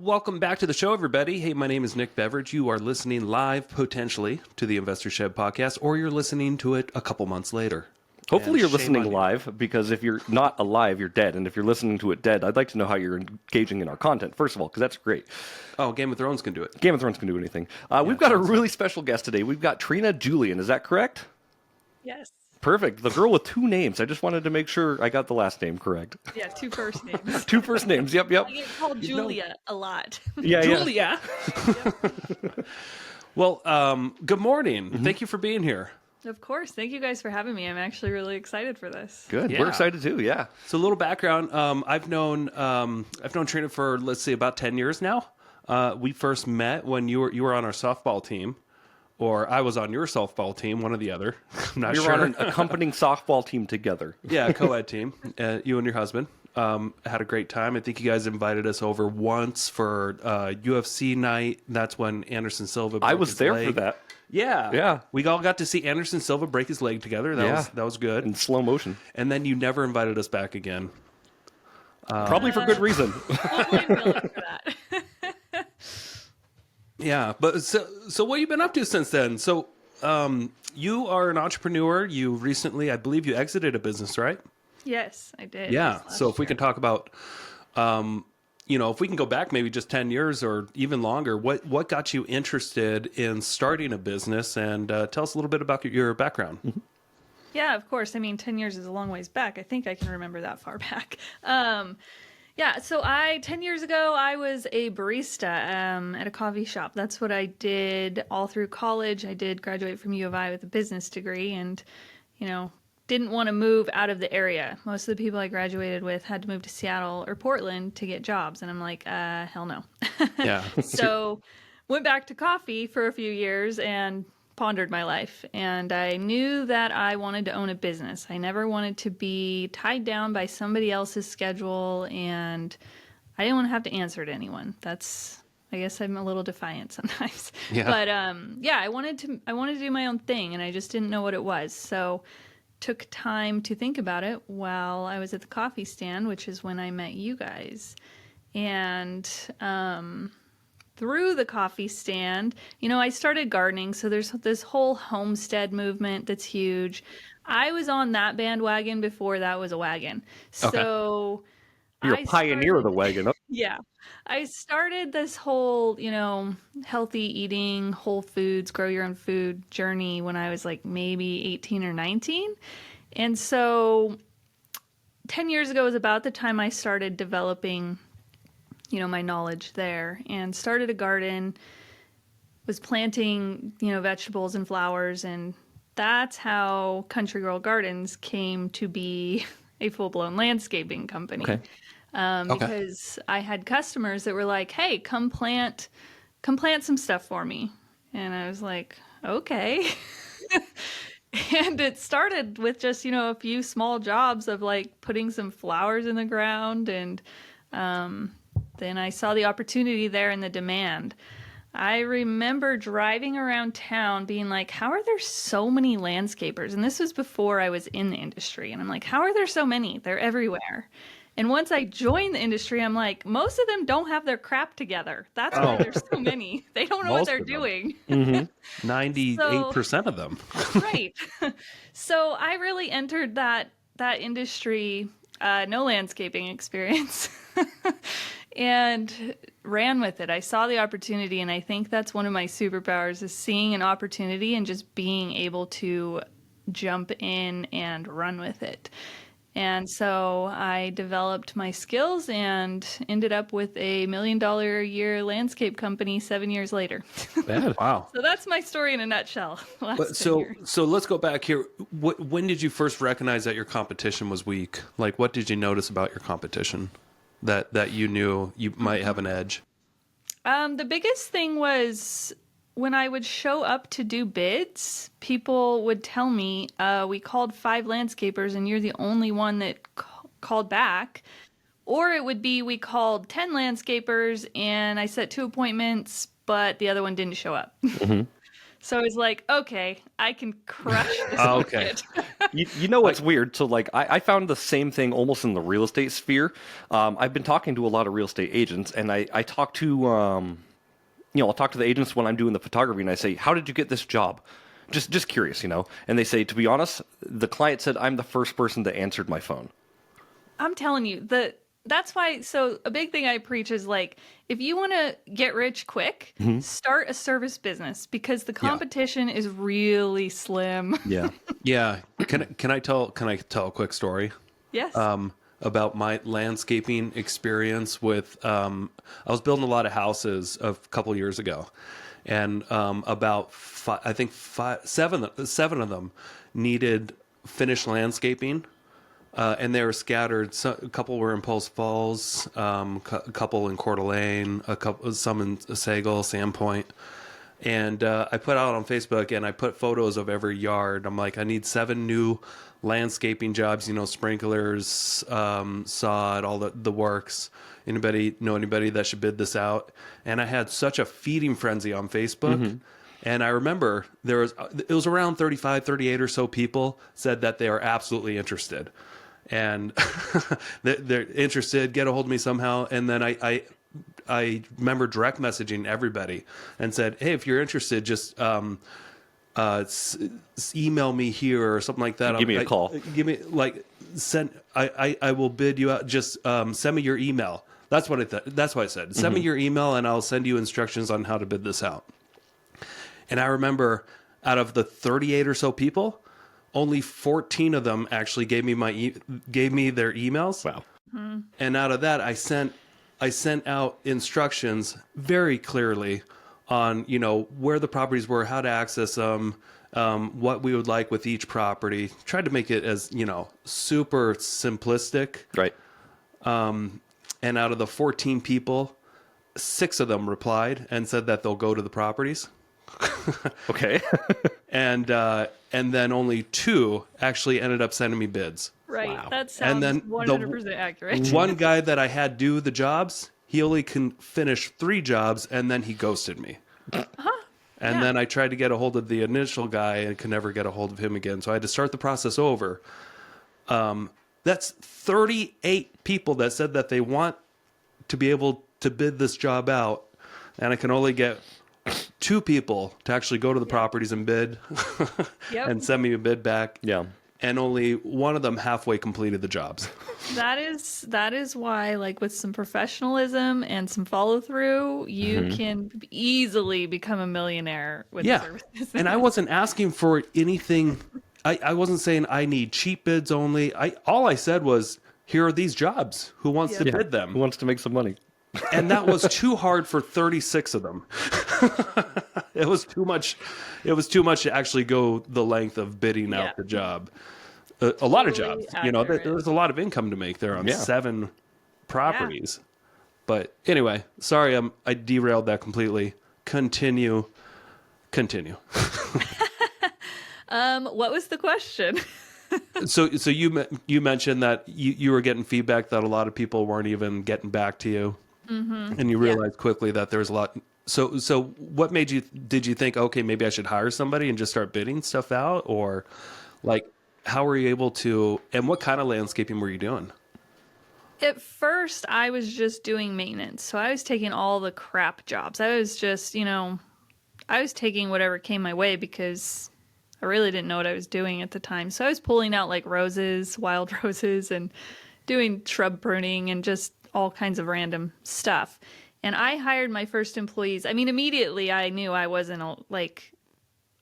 Welcome back to the show, everybody. Hey, my name is Nick Beveridge. You are listening live, potentially, to the Investor Shed podcast, or you're listening to it a couple months later. Hopefully you're listening live, because if you're not alive, you're dead. And if you're listening to it dead, I'd like to know how you're engaging in our content, first of all, because that's great. Oh, Game of Thrones can do it. Game of Thrones can do anything. We've got a really special guest today. We've got Trina Julian. Is that correct? Yes. Perfect. The girl with two names. I just wanted to make sure I got the last name correct. Yeah, two first names. Two first names. Yep. I get called Julia a lot. Yeah, Julia. Well, good morning. Thank you for being here. Of course. Thank you guys for having me. I'm actually really excited for this. Good. Yeah. We're excited too. Yeah. So a little background. I've known Trina for, let's say, about 10 years now. We first met when you were on our softball team. Or I was on your softball team, one or the other. I'm not sure. We were on an accompanying softball team together. Yeah, co-ed team. You and your husband had a great time. I think you guys invited us over once for UFC night. That's when Anderson Silva broke I was his there leg. for that. Yeah. Yeah. We all got to see Anderson Silva break his leg together. That was good. In slow motion. And then you never invited us back again. Probably for good reason. We'll blame Billy for that. Yeah, but so what have you been up to since then? So you are an entrepreneur. You recently, I believe you exited a business, right? Yes, I did. Yeah. So if we can talk about, if we can go back maybe just 10 years or even longer, what got you interested in starting a business? And tell us a little bit about your background. Mm-hmm. Yeah, of course. I mean, 10 years is a long ways back. I think I can remember that far back. Yeah, so 10 years ago, I was a barista at a coffee shop. That's what I did all through college. I did graduate from U of I with a business degree and, didn't want to move out of the area. Most of the people I graduated with had to move to Seattle or Portland to get jobs. And I'm like, hell no. Yeah. So went back to coffee for a few years and pondered my life. And I knew that I wanted to own a business. I never wanted to be tied down by somebody else's schedule, and I didn't want to have to answer to anyone. I guess I'm a little defiant sometimes. Yeah. But I wanted to do my own thing, and I just didn't know what it was. So took time to think about it while I was at the coffee stand, which is when I met you guys. And through the coffee stand, I started gardening. So there's this whole homestead movement that's huge. I was on that bandwagon before that was a wagon. So you're a pioneer of the wagon. Yeah. I started this whole, healthy eating, whole foods, grow your own food journey when I was like maybe 18 or 19. And so 10 years ago was about the time I started developing my knowledge there, and started a garden, was planting, vegetables and flowers. And that's how Country Girl Gardens came to be a full-blown landscaping company. Okay. Because I had customers that were like, hey, come plant some stuff for me. And I was like, okay. And it started with just, a few small jobs of like putting some flowers in the ground. And, then I saw the opportunity there and the demand. I remember driving around town being like, how are there so many landscapers? And this was before I was in the industry. And I'm like, how are there so many? They're everywhere. And once I joined the industry, I'm like, most of them don't have their crap together. That's why there's so many. They don't know what they're doing. Mm-hmm. 98% of them. Right. So I really entered that industry, no landscaping experience. And ran with it. I saw the opportunity, and I think that's one of my superpowers, is seeing an opportunity and just being able to jump in and run with it. And so I developed my skills and ended up with a $1 million a year landscape company 7 years later. Wow. So that's my story in a nutshell. So let's go back here. When did you first recognize that your competition was weak? Like, what did you notice about your competition that you knew you might have an edge? The biggest thing was when I would show up to do bids, people would tell me, we called 5 landscapers and you're the only one that called back. Or it would be, we called 10 landscapers and I set 2 appointments, but the other one didn't show up. Mm-hmm. So I was like, okay, I can crush this market. You know what's weird? So, like, I found the same thing almost in the real estate sphere. I've been talking to a lot of real estate agents, and I talk to, I'll talk to the agents when I'm doing the photography, and I say, "How did you get this job?" Just curious, And they say, to be honest, the client said I'm the first person that answered my phone. I'm telling you, that's why. So a big thing I preach is like, if you want to get rich quick, start a service business because the competition is really slim. Yeah. Yeah. Can I tell a quick story? Yes. About my landscaping experience with I was building a lot of houses a couple years ago, and about seven of them needed finished landscaping, and they were scattered. So, a couple were in Post Falls, a couple in Coeur d'Alene, some in Sagal, Sandpoint. And I put out on Facebook, and I put photos of every yard. I'm like, I need 7 new landscaping jobs, sprinklers, sod, all the works. Anybody know anybody that should bid this out? And I had such a feeding frenzy on Facebook. And I remember it was around 35, 38 or so people said that they are absolutely interested. And they're interested, get a hold of me somehow. And then I remember direct messaging everybody and said, hey, if you're interested, just email me here or something like that. Give me a call. Give me I will bid you out. Just send me your email. That's what I thought. That's what I said. Send me your email and I'll send you instructions on how to bid this out. And I remember out of the 38 or so people, only 14 of them actually gave me their emails. Wow. And out of that, I sent out instructions very clearly on, where the properties were, how to access them, what we would like with each property. Tried to make it as, super simplistic. Right. And out of the 14 people, 6 of them replied and said that they'll go to the properties. Okay. And then only 2 actually ended up sending me bids. Right. Wow. That sounds And then 100% accurate. One guy that I had do the jobs, he only can finish 3 jobs, and then he ghosted me. And then I tried to get a hold of the initial guy and could never get a hold of him again. So I had to start the process over. That's 38 people that said that they want to be able to bid this job out, and I can only get 2 people to actually go to the properties and bid and send me a bid back. Yeah. And only one of them halfway completed the jobs. That is why, like, with some professionalism and some follow through, you can easily become a millionaire with services. And I wasn't asking for anything. I wasn't saying I need cheap bids only. All I said was, here are these jobs. Who wants to bid them? Who wants to make some money? And that was too hard for 36 of them. It was too much. It was too much to actually go the length of bidding out the job. A lot of jobs, accurate. there's a lot of income to make there on 7 properties. But anyway, sorry, I derailed that completely. Continue. What was the question? So you mentioned that you were getting feedback that a lot of people weren't even getting back to you, and you realized quickly that there's a lot. So what did you think, okay, maybe I should hire somebody and just start bidding stuff out, or like how were you able to, and what kind of landscaping were you doing? At first, I was just doing maintenance. So I was taking all the crap jobs. I was just, I was taking whatever came my way because I really didn't know what I was doing at the time. So I was pulling out like roses, wild roses, and doing shrub pruning and just all kinds of random stuff. And I hired my first employees. I mean, immediately I knew I wasn't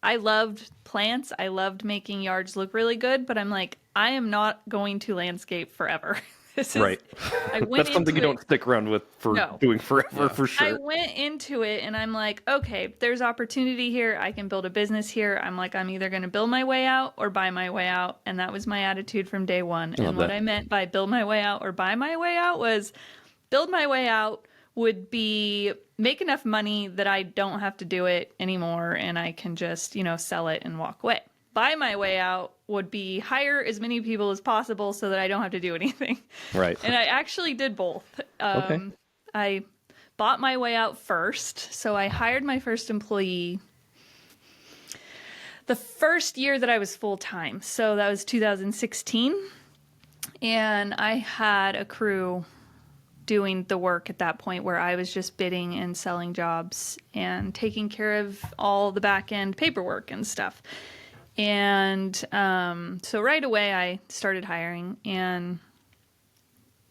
I loved plants. I loved making yards look really good, but I'm like, I am not going to landscape forever. Right. That's something you don't stick around with doing forever, for sure. I went into it and I'm like, okay, there's opportunity here. I can build a business here. I'm like, I'm either going to build my way out or buy my way out. And that was my attitude from day one. And what I meant by build my way out or buy my way out was build my way out would be make enough money that I don't have to do it anymore and I can just, sell it and walk away. Buy my way out would be hire as many people as possible so that I don't have to do anything. Right. And I actually did both. I bought my way out first. So I hired my first employee. the first year that I was full time. So that was 2016. And I had a crew doing the work at that point where I was just bidding and selling jobs and taking care of all the back end paperwork and stuff. And so right away I started hiring and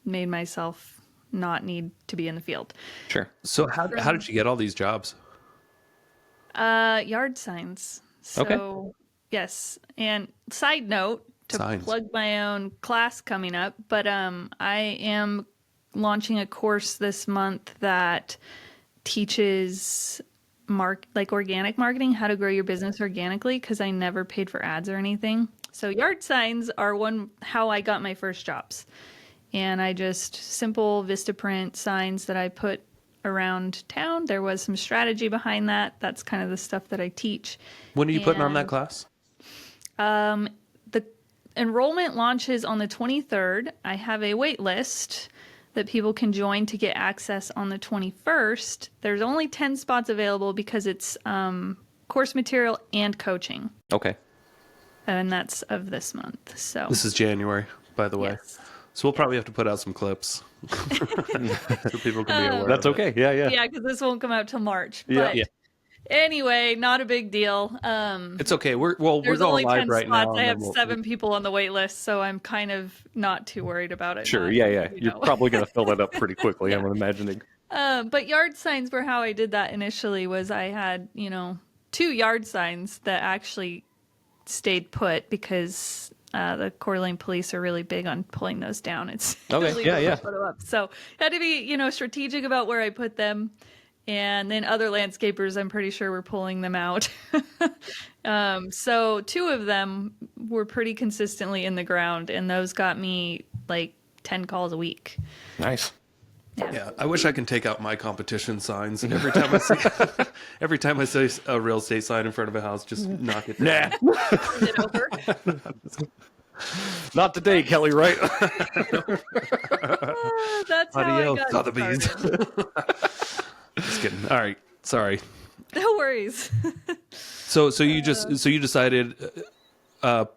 made myself not need to be in the field. Sure. So how did you get all these jobs? Yard signs. So, Okay. yes. And side note, to Signs. plug my own class coming up, but I am launching a course this month that teaches organic marketing, how to grow your business organically, because I never paid for ads or anything. So yard signs are how I got my first jobs. And I just simple Vistaprint signs that I put around town. There was some strategy behind that. That's kind of the stuff that I teach. When are you putting on that And class? the enrollment launches on the 23rd. I have a wait list that people can join to get access on the 21st. There's only 10 spots available because it's course material and coaching. Okay. And that's of this month. So This is January, by the way. yes. So we'll probably have to put out some clips so people can be aware. That's of it. okay. Yeah, yeah. Yeah, because this won't come out till March. Yeah. But Yeah. anyway, not a big deal. It's okay. We're going There's only live 10 right spots. now. I and have then we'll- 7 people on the wait list, so I'm kind of not too worried about it. Sure. not, Yeah, yeah. you You're know. probably going to fill that up pretty quickly, I'm imagining. But yard signs were how I did that initially. Was I had 2 yard signs that actually stayed put because the Coeur d'Alene police are really big on pulling those down. It's Okay, illegal yeah, to yeah. put them up. So I had to be strategic about where I put them. And then other landscapers, I'm pretty sure, were pulling them out. So 2 of them were pretty consistently in the ground, and those got me like 10 calls a week. Nice. Yeah, I wish I can take out my competition signs every time I see a real estate sign in front of a house, just knock it down. Nah. Turn it over. Not today, Kelly, right? That's how I Adios, got Sotheby's. started. Just kidding. All right, sorry. No worries. So you decided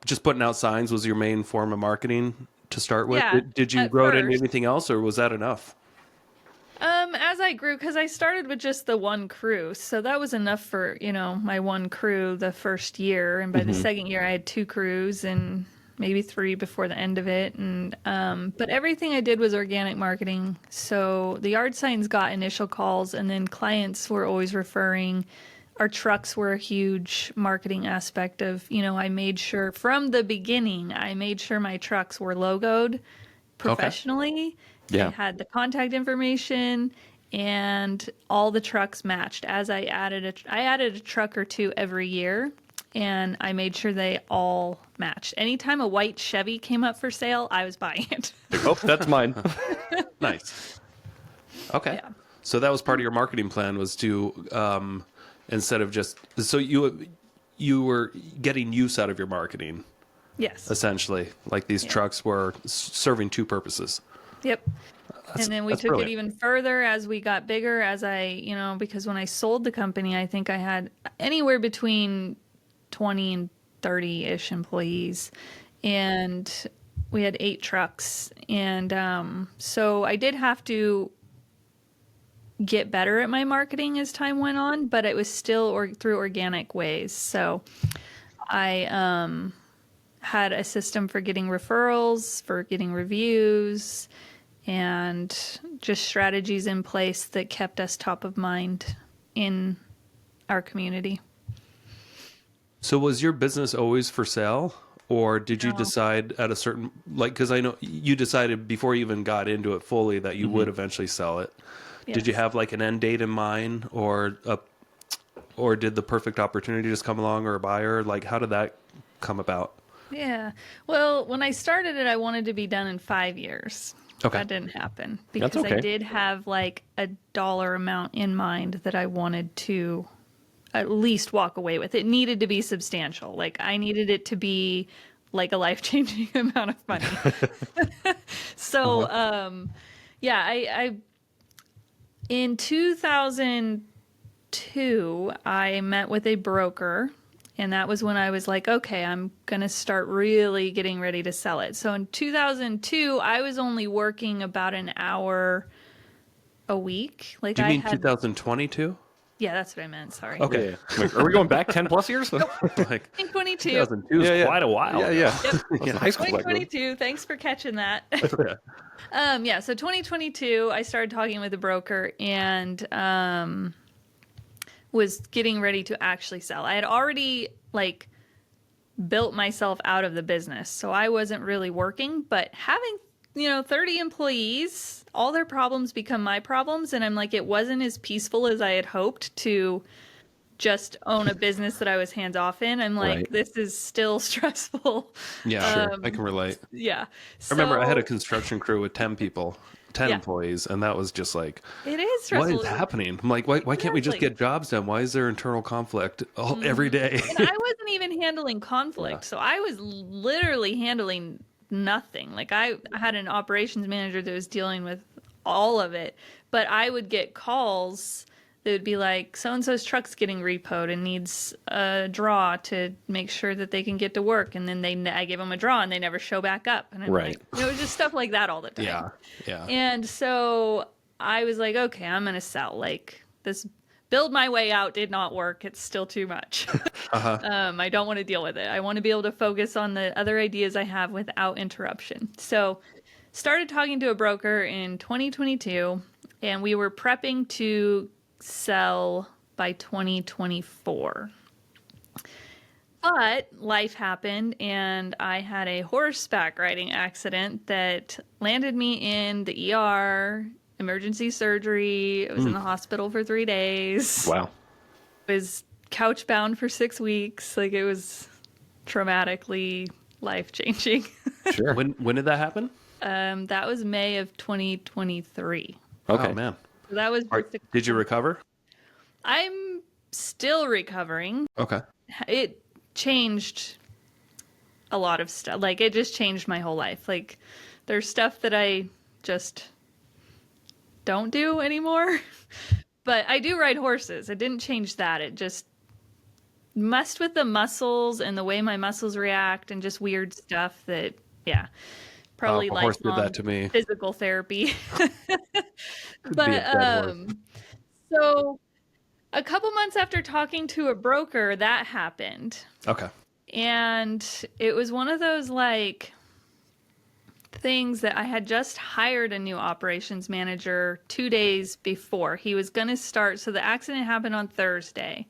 just putting out signs was your main form of marketing to start with. Yeah, Did you at grow it into first. anything else, or was that enough? As I grew, because I started with just the one crew, so that was enough for my one crew the first year, and by the second year I had 2 crews and maybe 3 before the end of it, and but everything I did was organic marketing. So the yard signs got initial calls, and then clients were always referring. Our trucks were a huge marketing aspect of, I made sure from the beginning, I made sure my trucks were logoed professionally. Yeah. I had the contact information and all the trucks matched. As I added a truck or 2 every year, and I made sure they all matched. Anytime a white Chevy came up for sale, I was buying it. Oh, that's mine. Nice. Okay. Yeah. So that was part of your marketing plan, was to instead of just you were getting use out of your marketing, Yes. essentially. Like these trucks were serving 2 purposes. Yep. And then we that's took brilliant. it even further as we got bigger, because when I sold the company, I think I had anywhere between 20 and 30-ish employees, and we had 8 trucks. And so I did have to get better at my marketing as time went on, but it was still through organic ways. So I had a system for getting referrals, for getting reviews, and just strategies in place that kept us top of mind in our community. So was your business always for sale, or did you No. decide at a certain, because I know you decided before you even got into it fully that you would eventually sell it. Did you Yes. have like an end date in mind, or did the perfect opportunity just come along, or a buyer? Like, how did that come about? Yeah. Well, when I started it, I wanted to be done in 5 years. Okay. That didn't happen That's because I okay. did have like a dollar amount in mind that I wanted to at least walk away with. It needed to be substantial. Like I needed it to be like a life-changing amount of money. So, yeah, I in 2002, I met with a broker And that was when I was like, okay, I'm going to start really getting ready to sell it. So in 2002, I was only working about an hour a week. Like Do you I mean had, 2022? yeah, that's what I meant. Sorry. Okay. Yeah. Like, are we going back 10 plus years? Like 2022. 2002 is quite a while Yeah, ago. yeah. Yep. I was in high school back then. 2022. Thanks for catching that. Okay. Yeah, so 2022, I started talking with a broker and was getting ready to actually sell. I had already like built myself out of the business, so I wasn't really working, but having 30 employees, all their problems become my problems, and I'm like, it wasn't as peaceful as I had hoped to just own a business that I was hands off in. I'm like, Right. this is still stressful. Yeah, sure. I can relate. Yeah. I remember I had a So, construction crew with 10 people, 10 Yeah. employees, and that was just like, it is what stressful. is happening? I'm like, why can't we just Exactly. get jobs done? Why is there internal conflict every day? And I wasn't even handling conflict. So I was literally handling nothing. Like I had an operations manager that was dealing with all of it, but I would get calls that would be like, so-and-so's truck's getting repoed and needs a draw to make sure that they can get to work. And then I give them a draw and they never show back up. And I'm Right. like, it was just stuff like that all the time. Yeah, yeah. And so I was like, okay, I'm going to sell. Like this build my way out did not work. It's still too much. I don't want to deal with it. I want to be able to focus on the other ideas I have without interruption. So started talking to a broker in 2022 and we were prepping to sell by 2024. But life happened and I had a horseback riding accident that landed me in the ER, emergency surgery. I was in the hospital for 3 days. Wow. Was couch bound for 6 weeks. Like it was traumatically life changing. Sure. When did that happen? That was May of 2023. Okay. Oh, man. So that was Did you recover? I'm still recovering. Okay. It changed a lot of stuff. Like it just changed my whole life. Like there's stuff that I just don't do anymore. But I do ride horses. It didn't change that. It just messed with the muscles and the way my muscles react and just weird stuff that, yeah, probably a horse did lifelong that to me. physical therapy. Could be a dead horse. So a couple months after talking to a broker, that happened. Okay. And it was one of those like things that I had just hired a new operations manager 2 days before. He was going to start. So the accident happened on Thursday.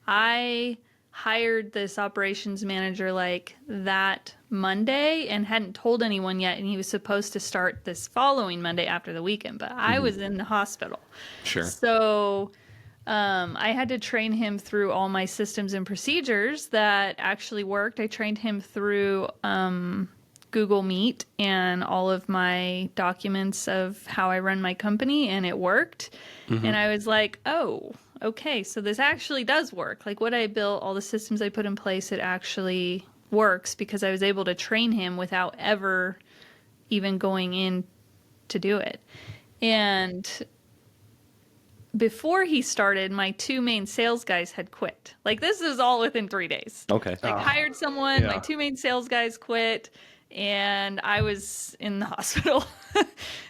I hired this operations manager like that Monday and hadn't told anyone yet. And he was supposed to start this following Monday after the weekend, but I was in the hospital. Sure. So I had to train him through all my systems and procedures that actually worked. I trained him through Google Meet and all of my documents of how I run my company, and it worked. And I was like, oh, okay, so this actually does work. Like what I built, all the systems I put in place, it actually works because I was able to train him without ever even going in to do it. And before he started, my 2 main sales guys had quit. Like this is all within 3 days. Okay. Like hired someone, my yeah. 2 main sales guys quit, and I was in the hospital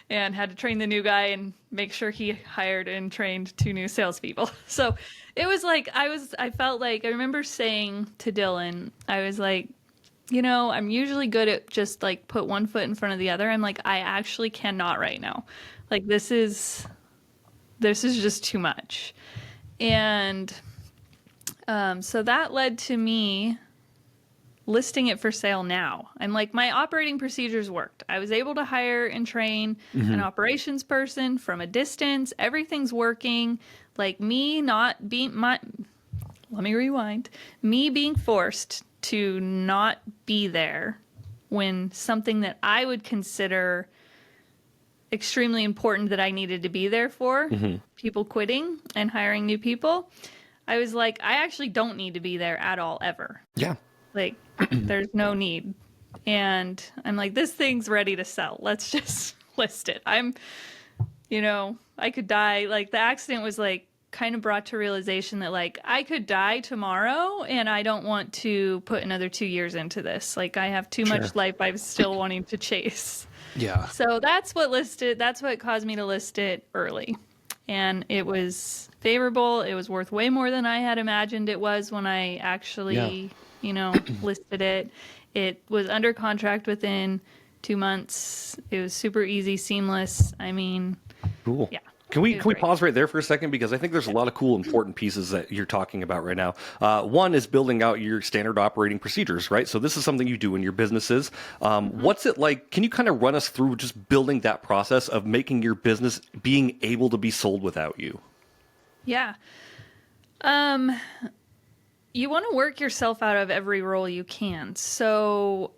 and had to train the new guy and make sure he hired and trained 2 new salespeople. So it was like I felt like I remember saying to Dylan, I was like, I'm usually good at just like put one foot in front of the other. I'm like, I actually cannot right now. Like this is just too much. And so that led to me listing it for sale now. I'm like, my operating procedures worked. I was able to hire and train an operations person from a distance. Everything's working. Like me not being let me rewind. Me being forced to not be there when something that I would consider extremely important that I needed to be there for, people quitting and hiring new people. I was like, I actually don't need to be there at all, ever. Yeah. Like, there's no need. And I'm like, this thing's ready to sell. Let's just list it. I could die. Like, the accident was like kind of brought to realization that like I could die tomorrow and I don't want to put another 2 years into this. Like I have too much life I'm still wanting to chase. Yeah. So that's what caused me to list it early. And it was favorable. It was worth way more than I had imagined it was when I actually, listed it. It was under contract within 2 months. It was super easy, seamless. I mean, Cool. yeah. Can we It was great. pause right there for a second, because I think there's a lot of cool important pieces that you're talking about right now. One is building out your standard operating procedures, right? So this is something you do in your businesses. What's it like? Can you kind of run us through just building that process of making your business being able to be sold without you? Yeah. You want to work yourself out of every role you can. So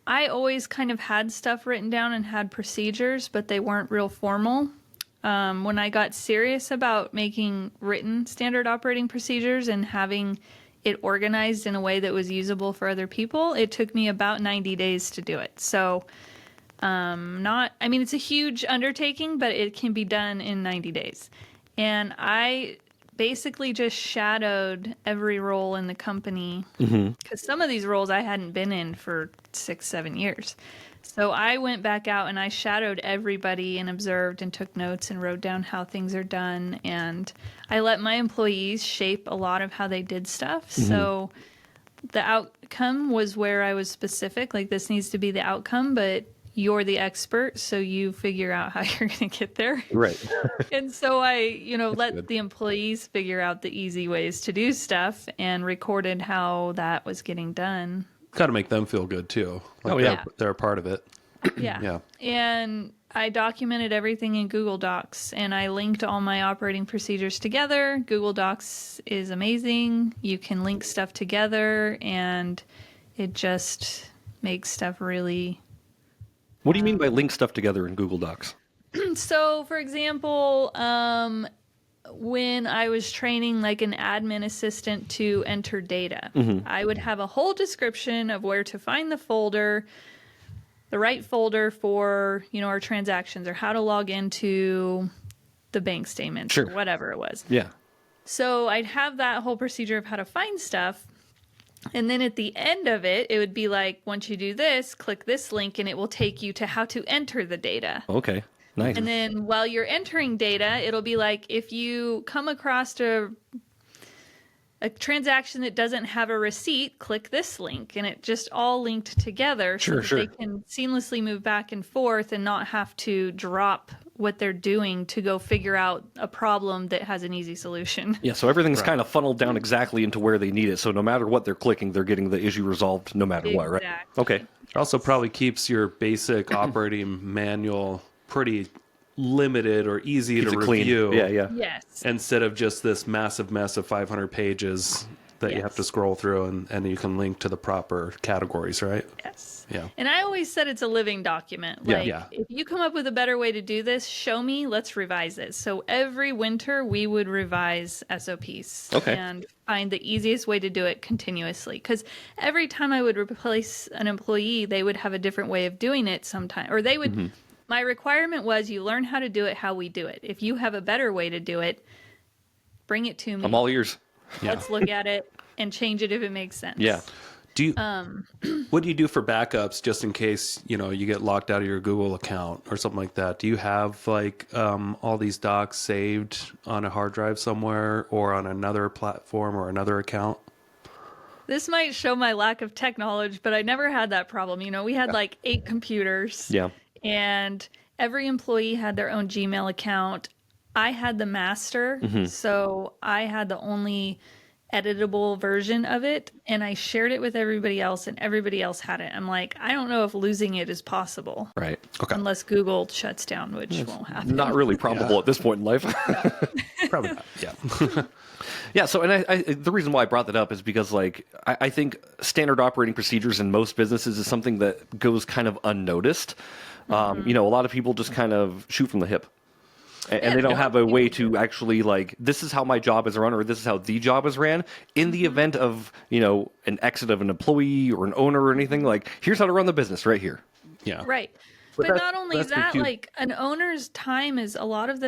I always kind of had stuff written down and had procedures, but they weren't real formal. When I got serious about making written standard operating procedures and having it organized in a way that was usable for other people, it took me about 90 days to do it. So it's a huge undertaking, but it can be done in 90 days. And I basically just shadowed every role in the company, because some of these roles I hadn't been in for 6-7 years. So I went back out and I shadowed everybody and observed and took notes and wrote down how things are done. And I let my employees shape a lot of how they did stuff. So the outcome was where I was specific, like this needs to be the outcome, but you're the expert, so you figure out how you're going to get there. Right. And so I, let good. the employees figure out the easy ways to do stuff and recorded how that was getting done. Got to make them feel good too. Like they're a part of it. Yeah. Yeah. And I documented everything in Google Docs and I linked all my operating procedures together. Google Docs is amazing. You can link stuff together and it just makes stuff really... What do you mean by link stuff together in Google Docs? So, for example, when I was training like an admin assistant to enter data, I would have a whole description of where to find the folder, the right folder for, our transactions, or how to log into the bank statements or whatever it was. Yeah. So I'd have that whole procedure of how to find stuff. And then at the end of it, it would be like, once you do this, click this link and it will take you to how to enter the data. Okay. Nice. And then while you're entering data, it'll be like, if you come across a transaction that doesn't have a receipt, click this link. And it just all linked together so that they can seamlessly move back and forth and not have to drop what they're doing to go figure out a problem that has an easy solution. Yeah, so everything's kind of funneled down exactly into where they need it. So no matter what they're clicking, they're getting the issue resolved no matter what, right? Okay. It also probably keeps your basic operating manual pretty limited or easy to review. Clean. Yeah. Yes. Instead of just this massive mess of 500 pages that you have to scroll through, and you can link to the proper categories, right? Yes. Yeah. And I always said it's a living document. Like, if you come up with a better way to do this, show me, let's revise it. So every winter we would revise SOPs and find the easiest way to do it continuously. Because every time I would replace an employee, they would have a different way of doing it sometime. Or they would, my requirement was you learn how to do it how we do it. If you have a better way to do it, bring it to me. I'm all ears. Let's look at it and change it if it makes sense. Yeah. Do you, what do you do for backups just in case, you get locked out of your Google account or something like that? Do you have like all these docs saved on a hard drive somewhere or on another platform or another account? This might show my lack of tech knowledge, but I never had that problem. We had like 8 computers. Yeah. And every employee had their own Gmail account. I had the master, so I had the only editable version of it, and I shared it with everybody else, and everybody else had it. I'm like, I don't know if losing it is possible. Right. Okay. Unless Google shuts down, which won't happen. Not really probable at this point in life. Probably not. Yeah. Yeah, so and I the reason why I brought that up is because I think standard operating procedures in most businesses is something that goes kind of unnoticed. A lot of people just kind of shoot from the hip. And they don't have a way to actually this is how my job is run, or this is how the job is ran. In the event of, an exit of an employee or an owner or anything, here's how to run the business right here. Yeah. Right. But not only that's that, cute. like an owner's time is a lot of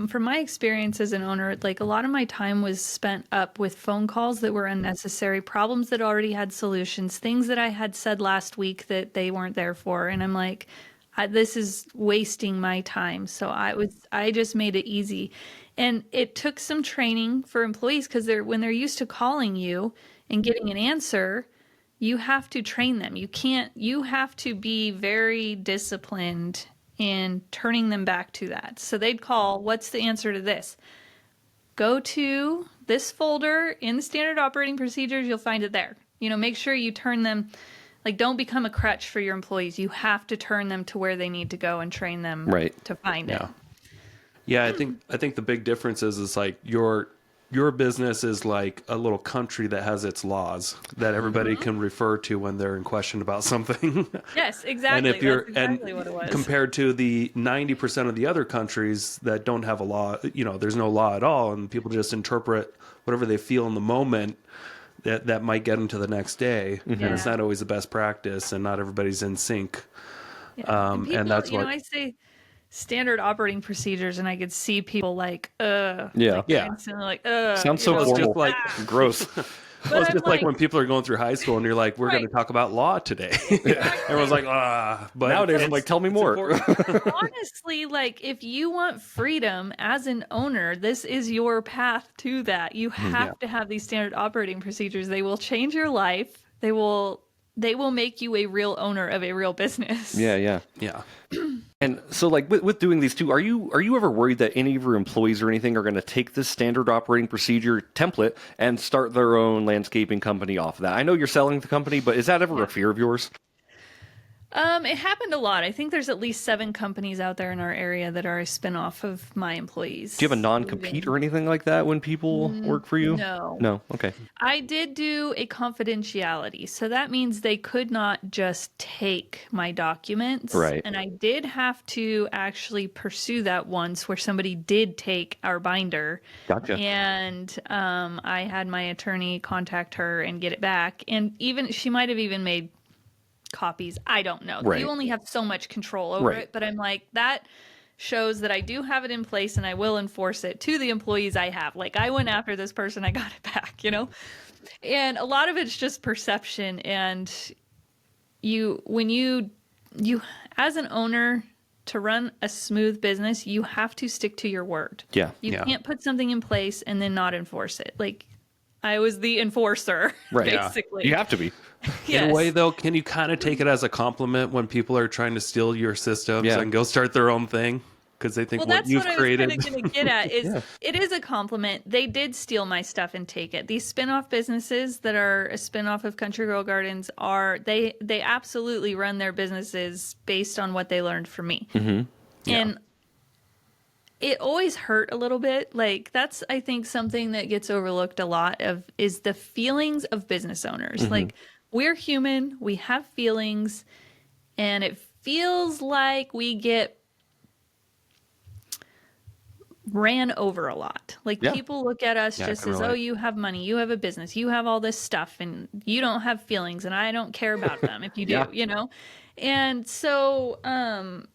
from my experience as an owner, like a lot of my time was spent up with phone calls that were unnecessary, problems that already had solutions, things that I had said last week that they weren't there for. And I'm like, this is wasting my time. So I just made it easy. And it took some training for employees because when they're used to calling you and getting an answer, you have to train them. You have to be very disciplined in turning them back to that. So they'd call, what's the answer to this? Go to this folder in the standard operating procedures, you'll find it there. Make sure you turn them, like don't become a crutch for your employees. You have to turn them to where they need to go and train them to find it. Yeah, I think the big difference is like your business is like a little country that has its laws that everybody can refer to when they're in question about something. Yes, exactly. And if you're That's exactly what it was. compared to the 90% of the other countries that don't have a law, there's no law at all, and people just interpret whatever they feel in the moment that might get them to the next day, and it's not always the best practice, and not everybody's in sync. And that's what I say standard operating procedures, and I could see people like, instantly like, sounds so formal, just like gross. Well, it's just like when people are going through high school and you're like, we're going to talk about law today. Everyone's like, but nowadays I'm like, tell me more. Honestly, like if you want freedom as an owner, this is your path to that. You have to have these standard operating procedures. They will change your life. They will make you a real owner of a real business. Yeah. And so, like with doing these two, are you ever worried that any of your employees or anything are going to take this standard operating procedure template and start their own landscaping company off of that? I know you're selling the company, but is that ever a fear of yours? It happened a lot. I think there's at least 7 companies out there in our area that are a spinoff of my employees. Do you have a non-compete or anything like that when people work for you? No. No? Okay. I did do a confidentiality. So that means they could not just take my documents. Right. And I did have to actually pursue that once where somebody did take our binder. Gotcha. And I had my attorney contact her and get it back. And she might have even made copies. I don't know. Right. You only have so much control over it, but I'm like, that shows that I do have it in place and I will enforce it to the employees I have. Like I went after this person, I got it back, And a lot of it's just perception, and when you as an owner, to run a smooth business, you have to stick to your word. Yeah. You can't put something in place and then not enforce it. Like I was the enforcer, basically. You have to be. Yes. In a way, though, can you kind of take it as a compliment when people are trying to steal your systems and go start their own thing? Because they think what you've created. That's what I was kind of going to get at. Is it is a compliment. They did steal my stuff and take it. These spin-off businesses that are a spin-off of Country Girl Gardens they absolutely run their businesses based on what they learned from me. Mm-hmm. And it always hurt a little bit. Like that's, I think, something that gets overlooked a lot is the feelings of business owners. Mm-hmm. Like we're human, we have feelings, and it feels like we get ran over a lot. Like people look at us just as, oh, you have money, you have a business, you have all this stuff, and you don't have feelings, and I don't care about them if you do, And so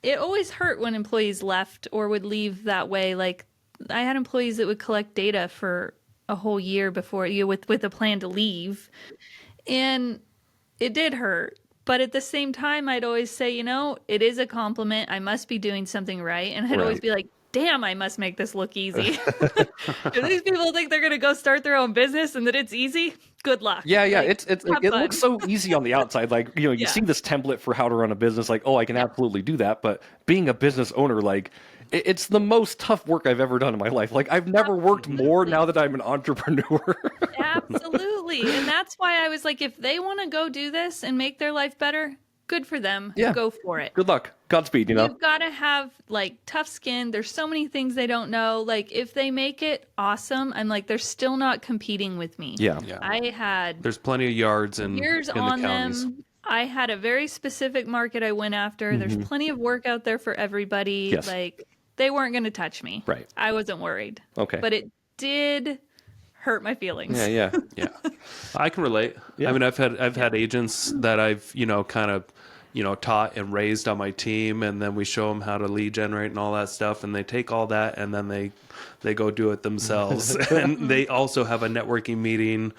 it always hurt when employees left or would leave that way. Like I had employees that would collect data for a whole year before with a plan to leave. And it did hurt. But at the same time, I'd always say, it is a compliment. I must be doing something right. And I'd always be like, damn, I must make this look easy. Do these people think they're going to go start their own business and that it's easy? Good luck. Yeah. Like, it looks so easy on the outside. Like, you see this template for how to run a business, like, oh, I can absolutely do that. But being a business owner, like, it's the most tough work I've ever done in my life. Like, I've never worked more now that I'm an entrepreneur. Absolutely. And that's why I was like, if they want to go do this and make their life better, good for them. Yeah. Go for it. Good luck. Godspeed, You've got to have like tough skin. There's so many things they don't know. Like if they make it, awesome. I'm like, they're still not competing with me. Yeah. There's plenty of yards in years in on the counties. them. I had a very specific market I went after. Mm-hmm. There's plenty of work out there for everybody. Yes. Like they weren't going to touch me. Right. I wasn't worried. Okay. But it did hurt my feelings. Yeah. I can relate. Yeah. I mean, I've had agents that I've, kind of taught and raised on my team, and then we show them how to lead generate and all that stuff, and they take all that and then they go do it themselves. And they also have a networking meeting,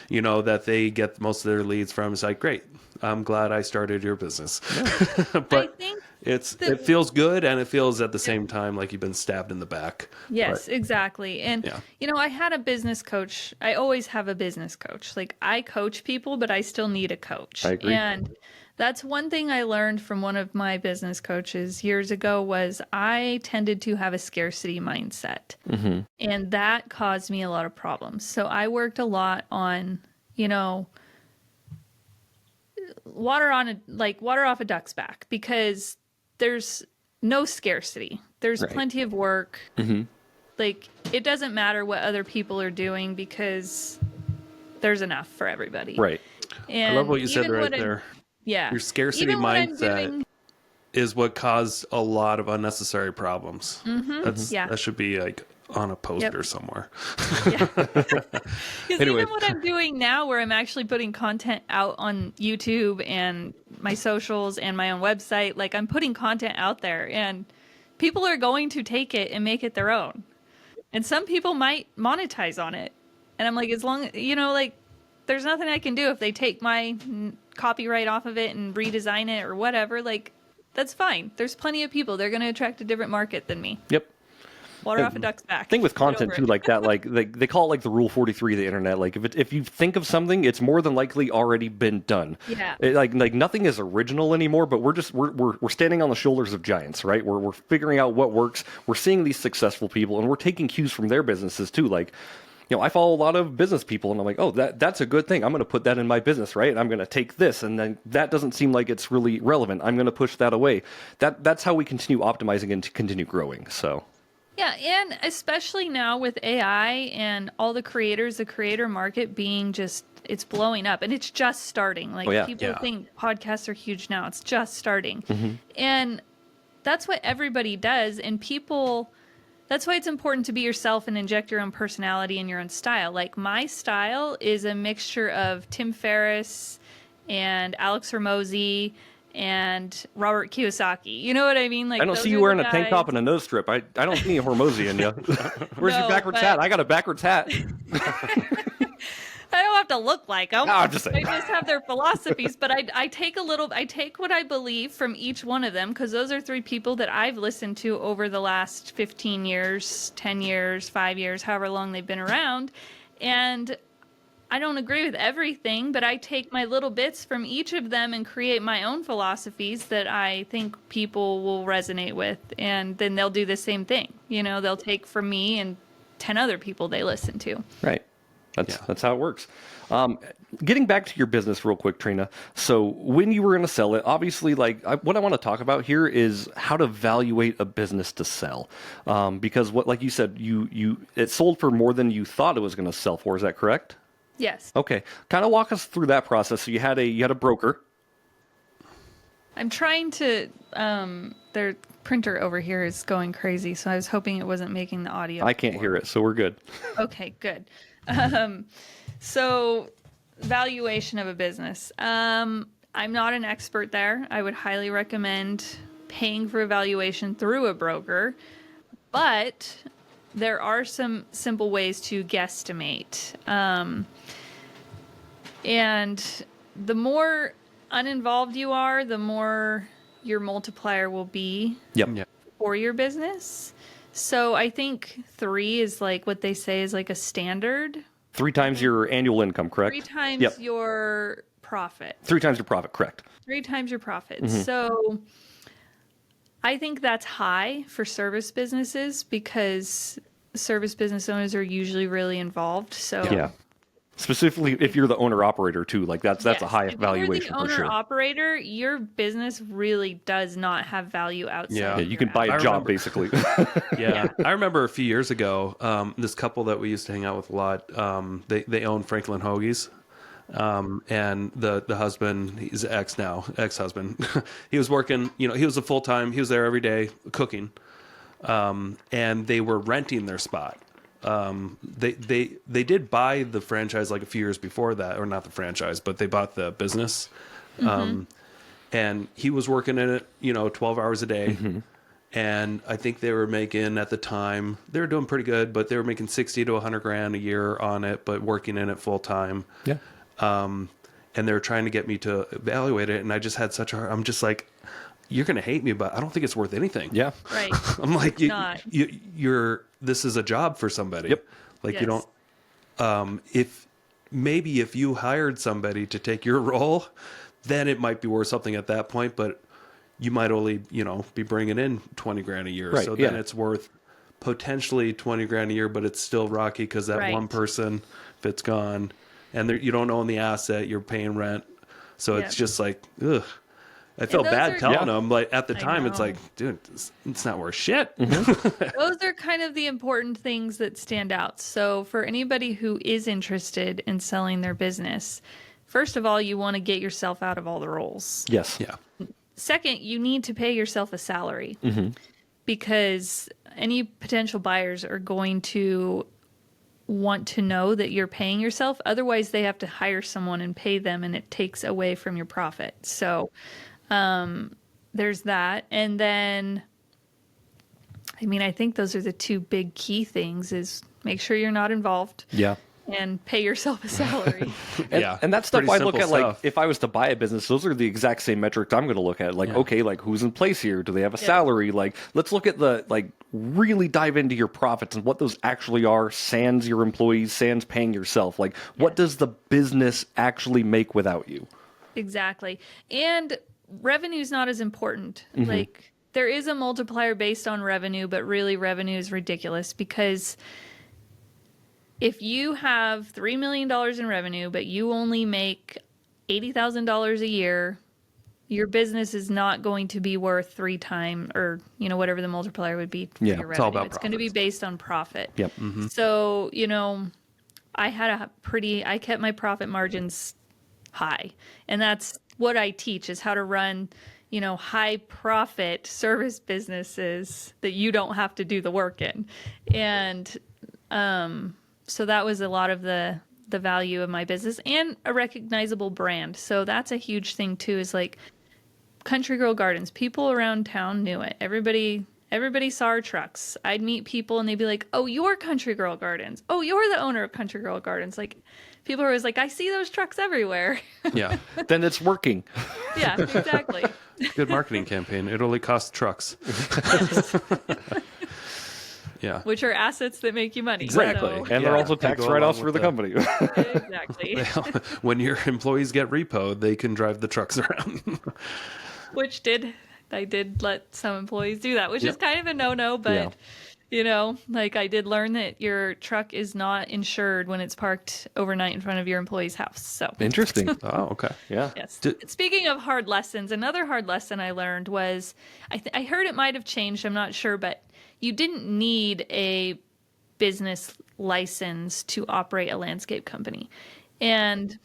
that they get most of their leads from. It's like, great, I'm glad I started your business. But I think it feels good, and it feels at the same time like you've been stabbed in the back. yes, But, exactly. And, I had a business coach. I always have a business coach. Like, I coach people, but I still need a coach. I agree. And that's one thing I learned from one of my business coaches years ago was I tended to have a scarcity mindset. And that caused me a lot of problems. So I worked a lot on, water off a duck's back, because there's no scarcity. There's plenty of work. Like, it doesn't matter what other people are doing because there's enough for everybody. Right. And I love what you said even right when there. Yeah. Your scarcity Even when I'm mindset doing- is what caused a lot of unnecessary problems. That should be like on a poster somewhere. Because Anyway. even what I'm doing now, where I'm actually putting content out on YouTube and my socials and my own website, like, I'm putting content out there, and people are going to take it and make it their own. And some people might monetize on it. And I'm like, as long, there's nothing I can do if they take my copyright off of it and redesign it or whatever. Like, that's fine. There's plenty of people. They're going to attract a different market than me. Yep. Water off a duck's back. Thing with Get content over too, it. like that, like they call it like the Rule 43 of the internet. Like if you think of something, it's more than likely already been done. Yeah. Like nothing is original anymore. But we're standing on the shoulders of giants, right? We're figuring out what works. We're seeing these successful people, and we're taking cues from their businesses too. Like, I follow a lot of business people, and I'm like, oh, that's a good thing. I'm going to put that in my business, right? And I'm going to take this, and then that doesn't seem like it's really relevant. I'm going to push that away. That's how we continue optimizing and to continue growing. So. Yeah, and especially now with AI and all the creator market being it's blowing up, and it's just starting. Like, people think podcasts are huge now. It's just starting. And that's what everybody does. And that's why it's important to be yourself and inject your own personality and your own style. Like, my style is a mixture of Tim Ferriss and Alex Hormozy and Robert Kiyosaki. You know what I mean? Like, I don't those see you are wearing the a tank guys- top and a nose strip. I don't see any Hormozy in you. Where's your No, backwards but- hat? I got a backwards hat. I don't have to look like them. No, I'm just saying. I just have their philosophies, but I take what I believe from each one of them, because those are three people that I've listened to over the last 15 years, 10 years, 5 years, however long they've been around. And I don't agree with everything, but I take my little bits from each of them and create my own philosophies that I think people will resonate with. And then they'll do the same thing. They'll take from me and 10 other people they listen to. Right. That's how it works. Getting back to your business real quick, Trina. So when you were going to sell it, obviously, what I want to talk about here is how to evaluate a business to sell. Because like you said, it sold for more than you thought it was going to sell for. Is that correct? Yes. Okay. Kind of walk us through that process. So you had a broker. I'm trying to, their printer over here is going crazy, so I was hoping it wasn't making the audio. I can't hear it, so we're good. Okay, good. So valuation of a business. I'm not an expert there. I would highly recommend paying for a valuation through a broker, but there are some simple ways to guesstimate. And the more uninvolved you are, the more your multiplier will be Yep. for your business. So I think 3 is like what they say is like a standard. 3 times your annual income, correct? 3 times Yep. your profit. 3 times your profit, correct. 3 times your profit. So I think that's high for service businesses because service business owners are usually really involved. So Yeah. Specifically, if you're the owner operator too, like that's a high valuation if you're for the sure. owner operator, your business really does not have value outside. Yeah. of Yeah, you your can buy a I job remember- basically. Yeah. I remember a few years ago, this couple that we used to hang out with a lot, they own Franklin Hoagies. And the husband, he's ex-husband, he was working, he was he was there every day cooking. And they were renting their spot. They did buy the franchise like a few years before that, or not the franchise, but they bought the business. and he was working in it, 12 hours a day. And I think they were making at the time, they were doing pretty good, but they were making 60 to 100 grand a year on it, but working in it full time. Yeah. And they were trying to get me to evaluate it. And I just had such a hard, I'm just like, you're going to hate me, but I don't think it's worth anything. Yeah. Right. I'm like, not. this is a job for somebody. Yep. Like Yes. you don't, if you hired somebody to take your role, then it might be worth something at that point, but you might only, be bringing in 20 grand a year. Right, So then yeah. it's worth potentially 20 grand a year, but it's still rocky because that Right. one person, if it's gone and you don't own the asset, you're paying rent. So it's Yeah. just like, ugh. I felt those bad are- telling Yeah. them, like at the I time, it's know. like, dude, it's not worth shit. Those are kind of the important things that stand out. So, for anybody who is interested in selling their business, first of all, you want to get yourself out of all the roles. Yes. Yeah. Second, you need to pay yourself a salary because any potential buyers are going to want to know that you're paying yourself. Otherwise, they have to hire someone and pay them, and it takes away from your profit. So, there's that. And then, I think those are the two big key things is make sure you're not involved Yeah. and pay yourself a salary. And that stuff Pretty I look simple at, like, stuff. if I was to buy a business, those are the exact same metrics I'm going to look at. Like, Yeah. okay, like, who's in place here? Do they have a salary? Like, let's look at really dive into your profits and what those actually are, sans your employees, sans paying yourself. Like, what does the business actually make without you? Exactly. And revenue's not as important. Like, there is a multiplier based on revenue, but really revenue is ridiculous because if you have $3 million in revenue, but you only make $80,000 a year, your business is not going to be worth 3 times or, whatever the multiplier would be for Yeah, your it's all revenue. about It's going to be profits. based on profit. Yep. So, I kept my profit margins high. And that's what I teach is how to run, high profit service businesses that you don't have to do the work in. And so that was a lot of the value of my business and a recognizable brand. So that's a huge thing too, is like Country Girl Gardens. People around town knew it. Everybody saw our trucks. I'd meet people and they'd be like, "Oh, you're Country Girl Gardens. Oh, you're the owner of Country Girl Gardens." Like, people are always like, "I see those trucks everywhere." Yeah. Then it's working. Yeah, exactly. Good marketing campaign. It only costs trucks. Yeah. Which are assets that make you money. Exactly. So- And Yeah, they're also they tax go write-offs along for the with company. exactly. When your employees get repoed, they can drive the trucks around. I did let some employees do that, which is Yep. kind of a no-no, but Yeah. I did learn that your truck is not insured when it's parked overnight in front of your employee's house. So, Interesting. Oh, okay. Yeah. yes. Did- Speaking of hard lessons, another hard lesson I learned was I heard it might have changed, I'm not sure, but you didn't need a business license to operate a landscape company. And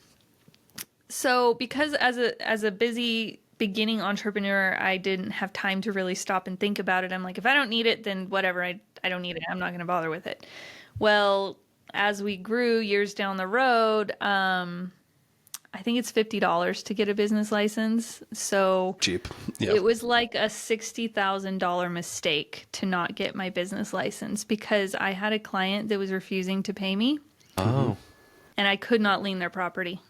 so because as a busy beginning entrepreneur, I didn't have time to really stop and think about it. I'm like, if I don't need it, then whatever, I don't need it. I'm not going to bother with it. Well, as we grew years down the road, I think it's $50 to get a business license. So Cheap. Yeah. it was like a $60,000 mistake to not get my business license because I had a client that was refusing to pay me Oh. and I could not lien their property.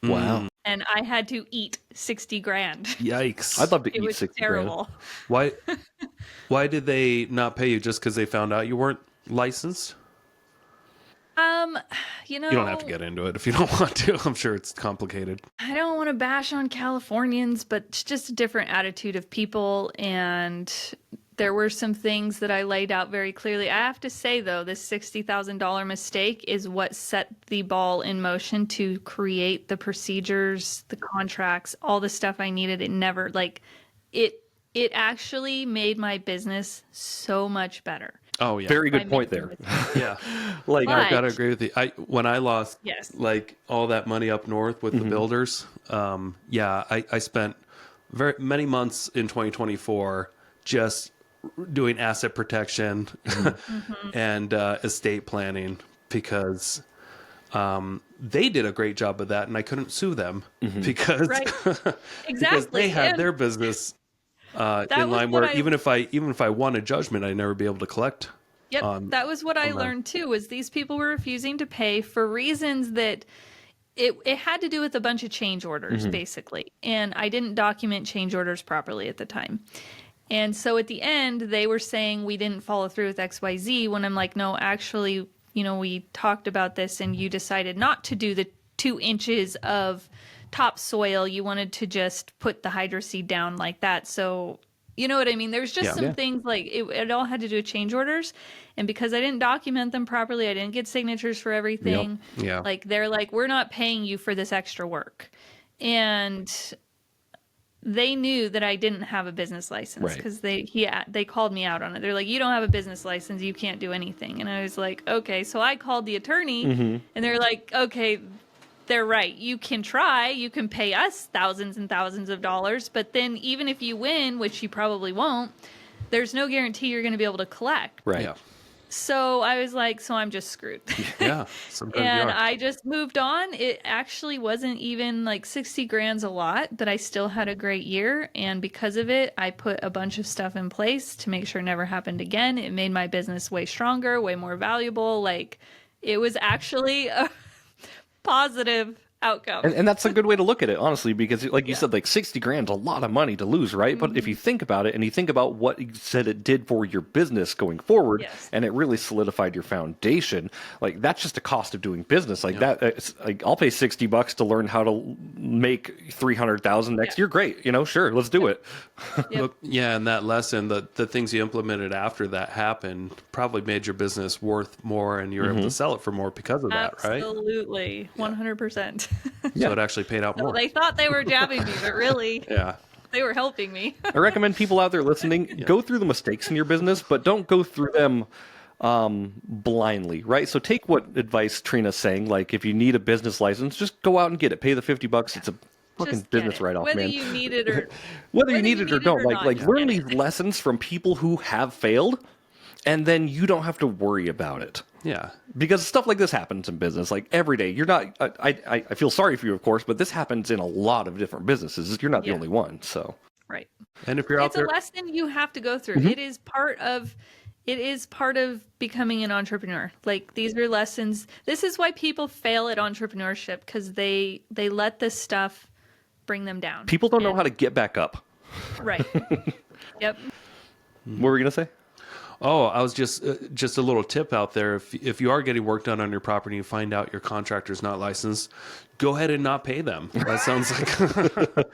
Wow. And I had to eat 60 grand. Yikes. I'd love to It eat was 60 terrible. Why did they not pay you? Just because they found out you weren't licensed? You You don't have to get into it if you don't want to. I'm sure it's complicated. I don't want to bash on Californians, but it's just a different attitude of people. And there were some things that I laid out very clearly. I have to say, though, this $60,000 mistake is what set the ball in motion to create the procedures, the contracts, all the stuff I needed. It actually made my business so much better. Oh, yeah. Very by good point making there. the mistake. Yeah. Like, But- I gotta agree with you. When I lost Yes. like all that money up north with the builders, I spent many months in 2024 just doing asset protection and estate planning because they did a great job of that, and I couldn't sue them because Right. because Exactly. they had And their business that in was line what where I even if I won a judgment, I'd never be able to collect Yep, on that was what I on them. learned too, was these people were refusing to pay for reasons that it had to do with a bunch of change orders, basically. And I didn't document change orders properly at the time. And so at the end, they were saying we didn't follow through with XYZ when I'm like, no, actually, we talked about this and you decided not to do the 2 inches of topsoil. You wanted to just put the hydro seed down like that. So, you know what I mean? There's just Yeah. some Yeah. things like it all had to do with change orders. And because I didn't document them properly, I didn't get signatures for everything. Yeah. Like they're like, we're not paying you for this extra work. And they knew that I didn't have a business license Right. because they called me out on it. They're like, you don't have a business license, you can't do anything. And I was like, okay. So I called the attorney, and they're like, okay, they're right. You can try. You can pay us thousands and thousands of dollars, but then even if you win, which you probably won't, there's no guarantee you're going to be able to collect. Right. Yeah. So I was like, so I'm just screwed. Yeah. Sometimes you And are. I just moved on. It actually wasn't even like 60 grand's a lot, but I still had a great year. And because of it, I put a bunch of stuff in place to make sure it never happened again. It made my business way stronger, way more valuable. Like it was actually a positive outcome. And that's a good way to look at it, honestly, because like you said, like 60 grand's a lot of money to lose, right? But if you think about it and you think about what you said it did for your business going forward, Yes. and it really solidified your foundation, like that's just a cost of doing business. Like that, it's, like I'll pay $60 to learn how to make 300,000 next year. Great. Sure, let's do it. Yep. Look, yeah, and that lesson, the things you implemented after that happened probably made your business worth more, and you're able to sell it for more because of that, right? Absolutely. 100%. So it actually paid out So more. they thought they were jabbing me, but really Yeah. they were helping me. I recommend people out there listening, go through the mistakes in your business, but don't go through them blindly, right? So take what advice Trina's saying, like if you need a business license, just go out and get it. Pay the $50. It's a fucking Just get business it. write-off, Whether man. you need it or Whether you need it or don't, not, like just learn get these it. lessons from people who have failed, and then you don't have to worry about it. Yeah. Because stuff like this happens in business, like every day. You're not. I feel sorry for you, of course, but this happens in a lot of different businesses. You're not the Yeah. only one. So Right. And if you're out It's there, a lesson you have to go through. It is part of becoming an entrepreneur. Like these are lessons. This is why people fail at entrepreneurship, because they let this stuff bring them down. people don't know how to get back up. Right. Yep. What were you gonna say? oh, I was just a little tip out there. If you are getting work done on your property and you find out your contractor's not licensed, go ahead and not pay them. That sounds like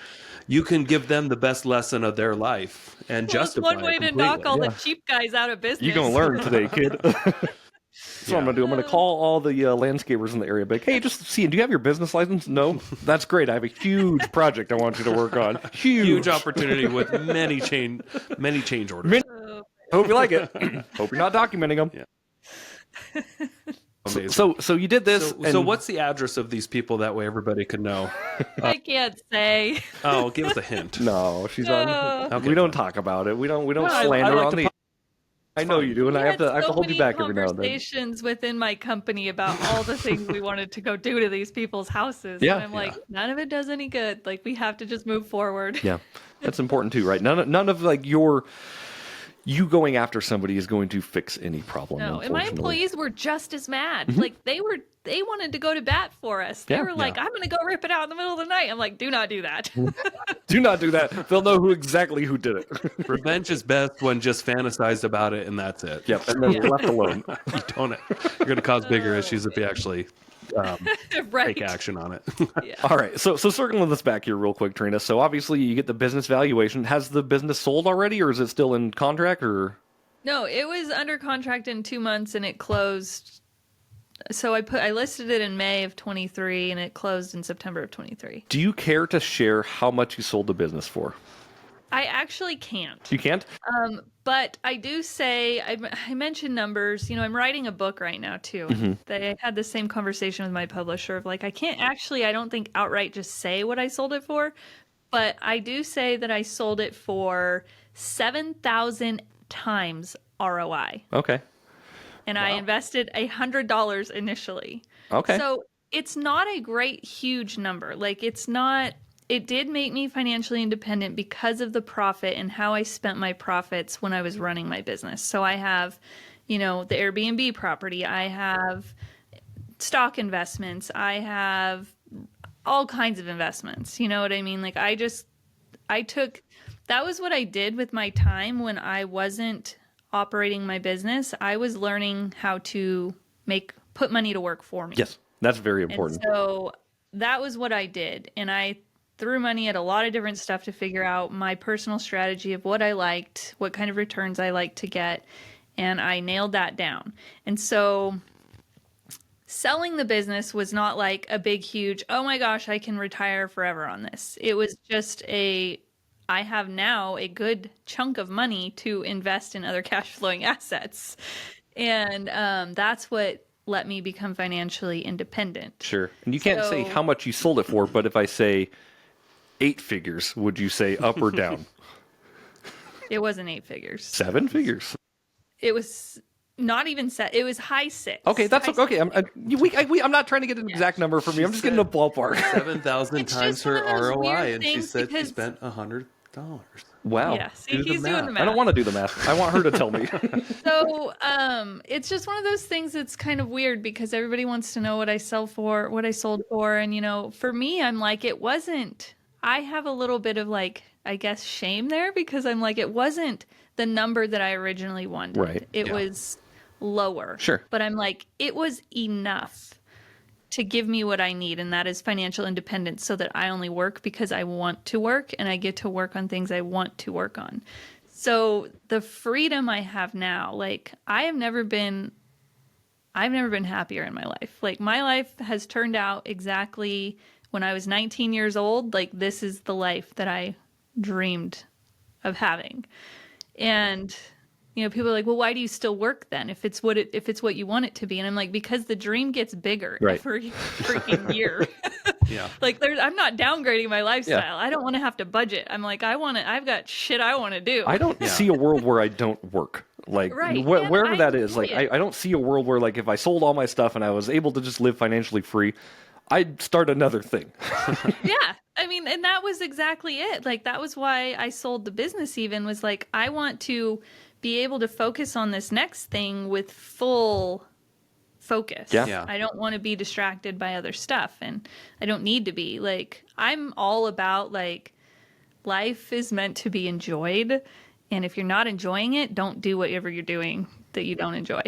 you can give them the best lesson of their life and Well, it's justify one way it to knock all completely. the cheap guys out of business. You're gonna learn today, kid. That's what I'm gonna do. I'm gonna call all the landscapers in the area. Be like, hey, just seeing, do you have your business license? No, that's great. I have a huge project I want you to work on. Huge opportunity with many change orders. Hope you like it. Hope you're not documenting them. Yeah. Amazing. So you did this. So what's the address of these people? That way everybody can know. I can't say. Oh, give us a hint. No, she's on. Okay. We don't talk about it. We don't I slander like on to the. I know you do, and I have to hold you back every now and then. Conversations within my company about all the things we wanted to go do to these people's houses. Yeah. And I'm like, none of it does any good. Like we have to just move forward. Yeah, that's important too, right? None of like you going after somebody is going to fix any problem. No, and my employees were just as mad. Like they wanted to go to bat for us. They Yeah. were like, I'm going to go rip it out in the middle of the night. I'm like, do not do that. Do not do that. They'll know exactly who did it. Revenge is best when just fantasized about it and that's it. Yep, and then left alone. You're going to cause bigger issues if you actually Right. take action on it. Yeah. All right, so circling this back here real quick, Trina. So obviously you get the business valuation. Has the business sold already, or is it still in contract? Or No, it was under contract in 2 months and it closed. So I listed it in May of 23 and it closed in September of 23. do you care to share how much you sold the business for? I actually can't. You can't. But I do say, I mentioned numbers. You know, I'm writing a book right now too. I had the same conversation with my publisher of like, I can't actually, I don't think outright just say what I sold it for. But I do say that I sold it for 7,000 times ROI. Okay. And I invested $100 initially. Okay. So it's not a great, huge number. Like, it's not, it did make me financially independent because of the profit and how I spent my profits when I was running my business. So I have, the Airbnb property, I have stock investments, I have all kinds of investments. You know what I mean? Like, that was what I did with my time when I wasn't operating my business. I was learning how to put money to work for me. Yes, that's very And important. so that was what I did. And I threw money at a lot of different stuff to figure out my personal strategy of what I liked, what kind of returns I liked to get. And I nailed that down. And so selling the business was not like a big, huge, oh my gosh, I can retire forever on this. It was just I have now a good chunk of money to invest in other cash flowing assets. And that's what let me become financially independent. Sure. And you can't say So- how much you sold it for, but if I say 8 figures, would you say up or down? It wasn't 8 figures. 7 figures. It was not even set. It was high six. Okay, that's High okay. I'm not trying to get an exact number from you. I'm just getting a ballpark. 7,000 It's times just one her of those ROI, weird and she things said she because- spent $100. Wow. Yeah, see, Do the he's doing math. the math. I don't want to do the math. I want her to tell me. So, it's just one of those things that's kind of weird because everybody wants to know what I sold for. And, for me, I'm like, I have a little bit of like, I guess, shame there because I'm like, it wasn't the number that I originally wanted. Right. It Yeah. was lower. Sure. But I'm like, it was enough to give me what I need, and that is financial independence so that I only work because I want to work and I get to work on things I want to work on. So the freedom I have now, like I've never been happier in my life. Like my life has turned out exactly when I was 19 years old, like this is the life that I dreamed of having. And people are like, well, why do you still work then if it's what you want it to be? And I'm like, because the dream gets bigger Right. every freaking year. Yeah. Like I'm not downgrading my lifestyle. Yeah. I don't want to have to budget. I'm like, I've got shit I want to do. I don't see a world where I don't work. Like Right, and wherever I that is, enjoy like it. I don't see a world where like if I sold all my stuff and I was able to just live financially free, I'd start another thing. Yeah. I mean, and that was exactly it. Like that was why I sold the business even was like, I want to be able to focus on this next thing with full focus. Yeah. Yeah. I don't want to be distracted by other stuff and I don't need to be. Like I'm all about like life is meant to be enjoyed, and if you're not enjoying it, don't do whatever you're doing that you don't enjoy.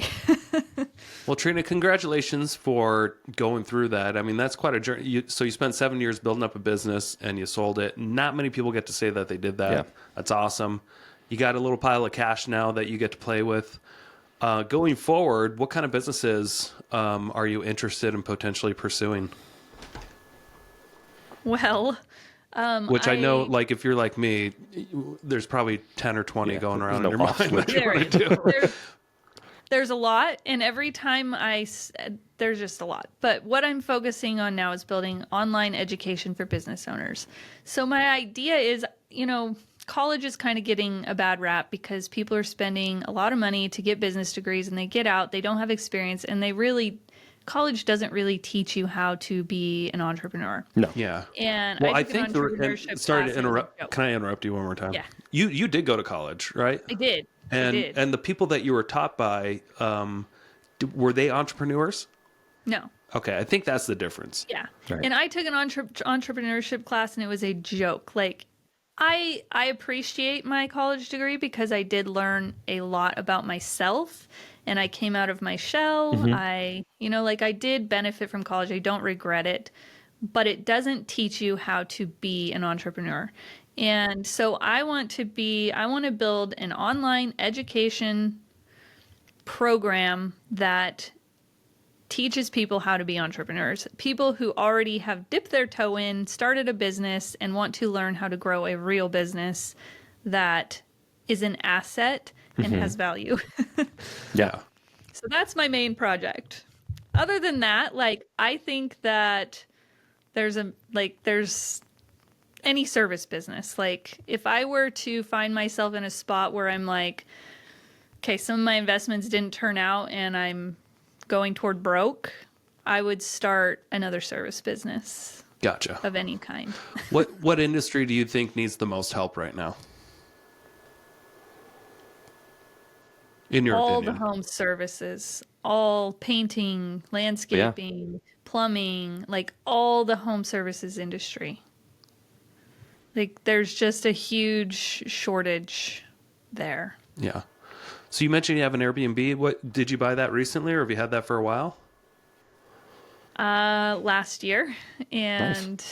Well, Trina, congratulations for going through that. I mean, that's quite a journey. So you spent 7 years building up a business and you sold it. Not many people get to say that they did that. Yeah. That's awesome. You got a little pile of cash now that you get to play with. Going forward, what kind of businesses are you interested in potentially pursuing? Well, Which I know, like, if you're like me, there's probably 10 or 20 going there's around no in your off mind switch. that you there want is. to do. There's a lot, and every time there's just a lot. But what I'm focusing on now is building online education for business owners. So my idea is, college is kind of getting a bad rap because people are spending a lot of money to get business degrees, and they get out, they don't have experience, and college doesn't really teach you how to be an entrepreneur. No. Yeah. And Well, I took an think entrepreneurship sorry class to and it was a interrupt. joke. Can I interrupt you one more time? Yeah. You did go to college, right? I did. I And did. and the people that you were taught by, were they entrepreneurs? No. Okay, I think that's the difference. Yeah. Right. And I took an entrepreneurship class and it was a joke. Like I appreciate my college degree because I did learn a lot about myself and I came out of my shell. I did benefit from college. I don't regret it, but it doesn't teach you how to be an entrepreneur. And so I want to build an online education program that teaches people how to be entrepreneurs, people who already have dipped their toe in, started a business, and want to learn how to grow a real business that is an asset and has value. Yeah. So that's my main project. Other than that, like, I think that there's any service business. Like, if I were to find myself in a spot where I'm like, okay, some of my investments didn't turn out and I'm going toward broke, I would start another service business Gotcha. of any kind. What industry do you think needs the most help right now? In your All opinion? the home services, all painting, landscaping, plumbing, like all the home services industry. Like there's just a huge shortage there. Yeah. So you mentioned you have an Airbnb. What did you buy that recently, or have you had that for a while? Last year, and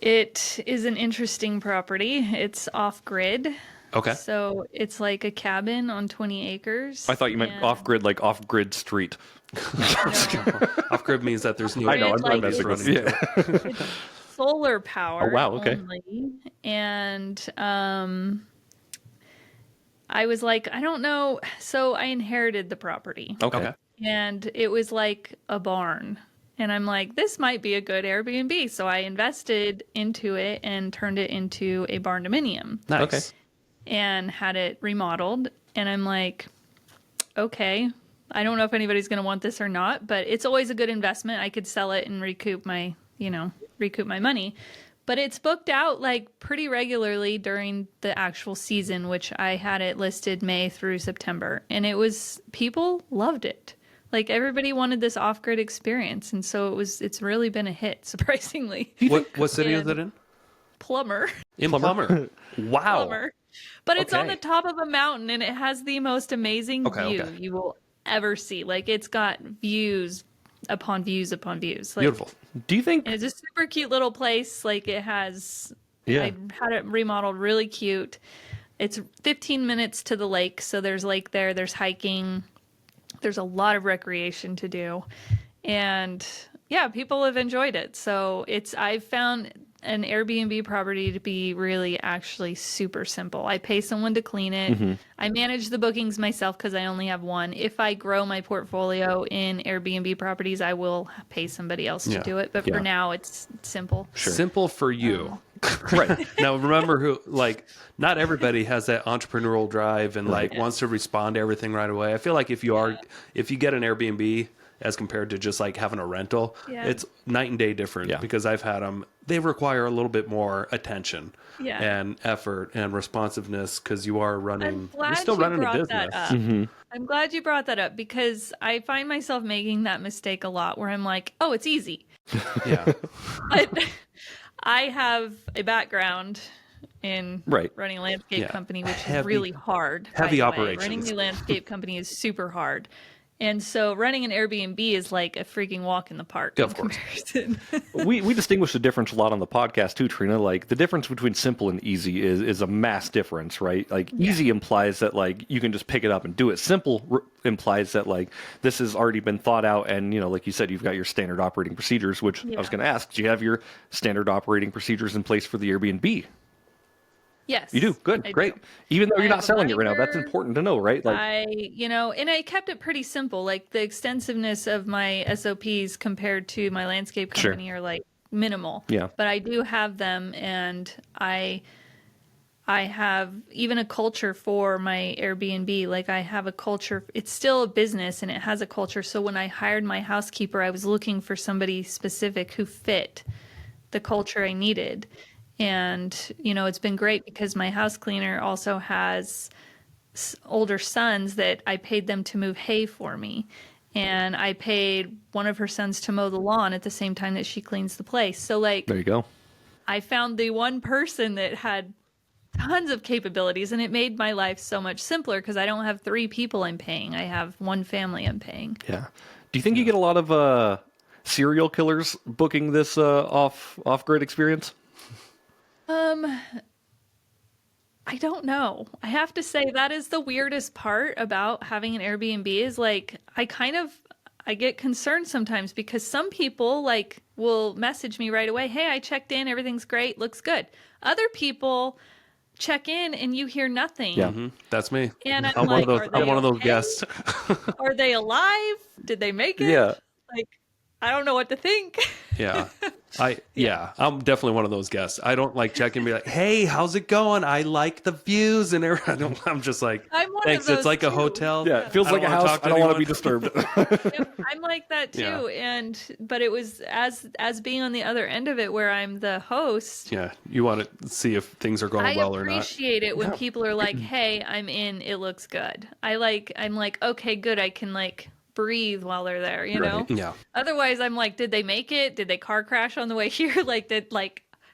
it is an interesting property. It's off grid. Okay. So it's like a cabin on 20 acres. I thought you meant and- off-grid, like off-grid street. No. Off grid means that there's no I know, I'm grid messing running with you. to it. It's solar power. Oh, wow, okay. Only. And I was like, I don't know. So I inherited the property, Okay. and it was like a barn. And I'm like, this might be a good Airbnb. So I invested into it and turned it into a barn dominium Nice. Okay. and had it remodeled. And I'm like, okay, I don't know if anybody's going to want this or not, but it's always a good investment. I could sell it and recoup my money. But it's booked out like pretty regularly during the actual season, which I had it listed May through September. And people loved it. Like everybody wanted this off-grid experience. And so it's really been a hit, surprisingly. What city is it in? Plumber. In Plumber. Wow. Plumber. But it's on Okay. the top of a mountain, and it has the most amazing Okay, view okay. you will ever see. Like it's got views upon views upon views. Like, Beautiful. Do you think? and it's a super cute little place. Like it has, Yeah. I had it remodeled really cute. It's 15 minutes to the lake. So there's lake there. There's hiking. There's a lot of recreation to do. And yeah, people have enjoyed it. So I've found an Airbnb property to be really actually super simple. I pay someone to clean it. I manage the bookings myself because I only have one. If I grow my portfolio in Airbnb properties, I will pay somebody else to Yeah. do it. But Yeah. for now, it's simple. Simple for you. Right. Now remember not everybody has that entrepreneurial drive and wants to respond to everything right away. I feel like if you get an Airbnb as compared to just like having a rental, Yeah. it's night and day different Yeah. because I've had them. They require a little bit more attention Yeah. and effort and responsiveness because you're I'm glad still you running a brought business. that up. I'm glad you brought that up because I find myself making that mistake a lot where I'm like, oh, it's easy. Yeah. But I have a background in Right. running a landscape Yeah. company, which Heavy- is really hard. by heavy the way. operations. Running a landscape company is super hard. And so running an Airbnb is like a freaking walk in the park Of in course. comparison. we distinguish the difference a lot on the podcast too, Trina. Like the difference between simple and easy is a mass difference, right? Like easy implies that like you can just pick it up and do it. Simple implies that like this has already been thought out, and like you said, you've got your standard operating procedures. Which I was Yeah. going to ask, do you have your standard operating procedures in place for the Airbnb? Yes. You do. Good. I Great. do. Even though I you're have not a selling it right now, that's binder. important to know, right? Like and I kept it pretty simple. Like the extensiveness of my SOPs compared to my landscape Sure. company are like minimal. Yeah. But I do have them, and I have even a culture for my Airbnb. Like I have a culture. It's still a business and it has a culture. So when I hired my housekeeper, I was looking for somebody specific who fit the culture I needed. And, it's been great because my house cleaner also has older sons that I paid them to move hay for me. And I paid one of her sons to mow the lawn at the same time that she cleans the place. So like there you go. I found the one person that had tons of capabilities, and it made my life so much simpler because I don't have 3 people I'm paying. I have one family I'm paying. Yeah. Do you think you get a lot of serial killers booking this off-grid experience? I don't know. I have to say that is the weirdest part about having an Airbnb is like I get concerned sometimes because some people like will message me right away, "Hey, I checked in, everything's great, looks good." Other people check in and you hear nothing. Yeah. That's me. And I'm I'm like, one of those. are I'm they one of those okay? guests. Are they alive? Did they make it? Yeah. Like I don't know what to think. Yeah. I'm definitely one of those guests. I don't like check and be like, "Hey, how's it going? I like the views," and everything. I'm just like, I'm one "Thanks." of those It's like a too. hotel. Yeah, it feels I like a don't wanna house. talk to I don't want to anyone. be disturbed. Yep, I'm like that too. Yeah. But it was as being on the other end of it where I'm the host. Yeah, you want to see if things are going I well or not. appreciate it when people are like, "Hey, I'm in. It looks good." I'm like, "Okay, good. I can like breathe while they're there," you know? Yeah. Otherwise, I'm like, "Did they make it? Did they car crash on the way here?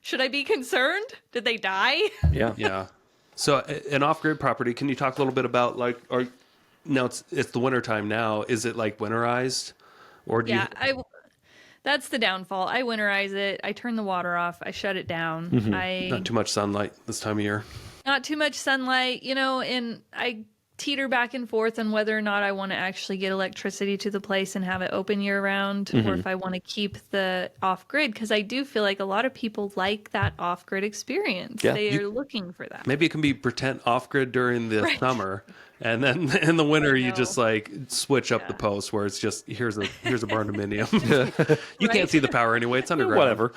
Should I be concerned? Did they die?" Yeah. Yeah. So an off-grid property, can you talk a little bit about now it's the winter time now. Is it like winterized or do Yeah, you that's the downfall. I winterize it. I turn the water off. I shut it down. not too much sunlight this time of year? Not too much sunlight, and I teeter back and forth on whether or not I want to actually get electricity to the place and have it open year round, or if I want to keep the off grid, because I do feel like a lot of people like that off grid experience. Yeah. They are looking for that. Maybe it can be pretend off-grid during the summer, and then in the winter you know. just like switch up the post where it's just here's a burned aluminium. You can't see the power anyway; it's underground. Whatever.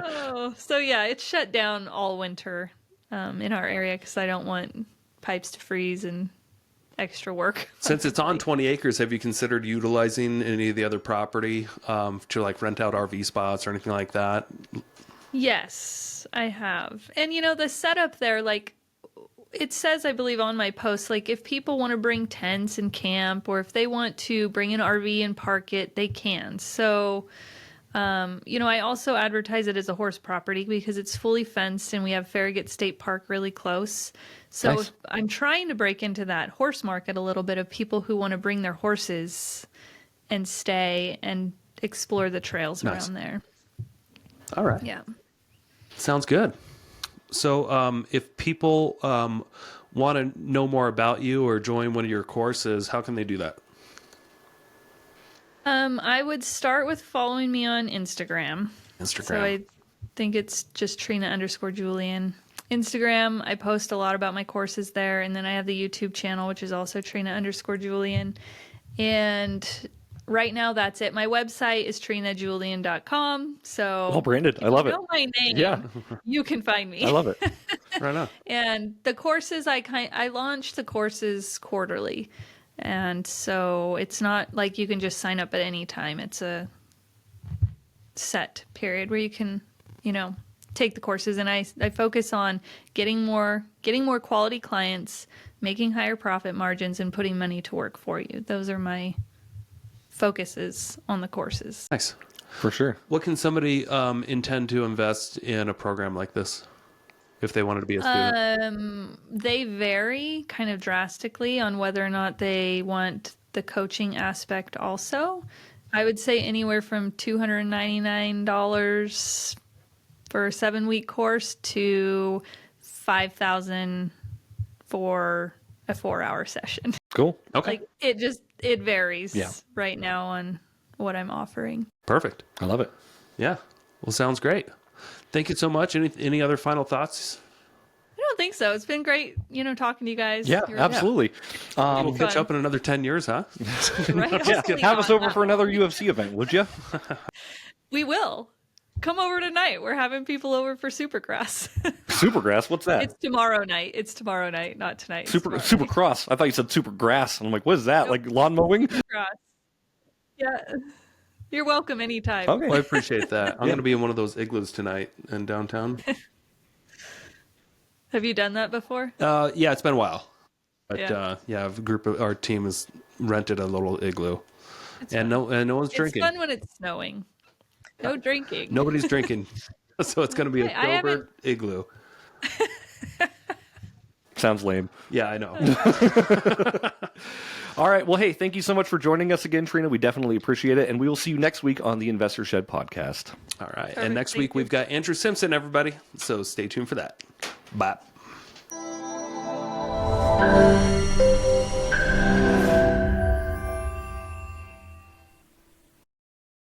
Oh, so yeah, it's shut down all winter in our area because I don't want pipes to freeze and extra work. Since it's on 20 acres, have you considered utilizing any of the other property to like rent out RV spots or anything like that? Yes, I have. And the setup there, like it says, I believe on my post, like if people want to bring tents and camp, or if they want to bring an RV and park it, they can. So, I also advertise it as a horse property because it's fully fenced and we have Farragut State Park really close. So Nice. I'm trying to break into that horse market a little bit of people who want to bring their horses and stay and explore the trails Nice. around there. All right. Yeah. Sounds good. So if people want to know more about you or join one of your courses, how can they do that? I would start with following me on Instagram. So I think it's just Trina_Julian. Instagram, I post a lot about my courses there. And then I have the YouTube channel, which is also Trina_Julian. And right now that's it. My website is trinajulian.com. So Well branded. I love if it. you know my name, Yeah. you can find me. I love it. Right on. And the courses, I launch the courses quarterly. And so it's not like you can just sign up at any time. It's a set period where you can, take the courses. And I focus on getting more quality clients, making higher profit margins, and putting money to work for you. Those are my focuses on the courses. Nice. For sure. What can somebody intend to invest in a program like this if they wanted to be a student? They vary kind of drastically on whether or not they want the coaching aspect also. I would say anywhere from $299 for a 7-week course to $5,000 for a 4-hour session. Cool. Okay. Like it varies right now on what I'm offering. Perfect. I love it. Yeah. Well, sounds great. Thank you so much. Any other final thoughts? I don't think so. It's been great, talking to you guys. Yeah, You're- absolutely. We'll catch fun. up in another 10 years, huh? Right? Yeah, Hopefully have us not over that for another UFC event, would you? We will. Come over tonight. We're having people over for Supergrass. Supergrass, what's that? It's tomorrow night. It's tomorrow night, not tonight. It's tomorrow night. Supercross. I thought you said Supergrass. And I'm like, what is that? Nope. Like lawn mowing? Supergrass. Yeah. You're welcome anytime. Okay. Well, I appreciate that. I'm going to be in one of those igloos tonight in downtown. Have you done that before? Yeah, it's been a while. But Yeah. a group of our team has rented a little igloo. It's No one's It's drinking. fun when it's snowing. No drinking. Nobody's drinking. So it's going to be a I haven't- sober igloo. Sounds lame. Yeah, I know. All right. Well, hey, thank you so much for joining us again, Trina. We definitely appreciate it. And we will see you next week on the Investor Shed podcast. All right. Perfect. And next Thank week you. we've got Andrew Simpson, everybody. So stay tuned for that. Bye.